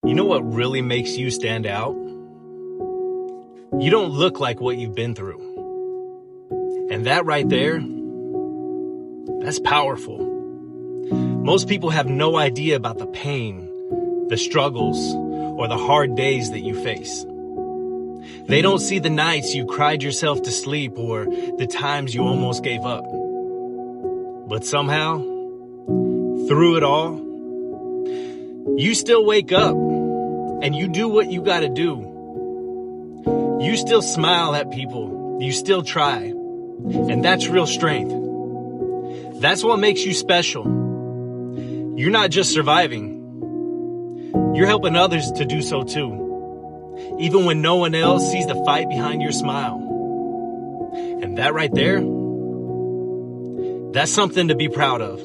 You know what really makes you stand out? You don't look like what you've been through. And that right there, that's powerful. Most people have no idea about the pain, the struggles, or the hard days that you face. They don't see the nights you cried yourself to sleep or the times you almost gave up. But somehow, through it all, you still wake up and you do what you gotta do. You still smile at people. You still try. And that's real strength. That's what makes you special. You're not just surviving. You're helping others to do so too. Even when no one else sees the fight behind your smile. And that right there, that's something to be proud of.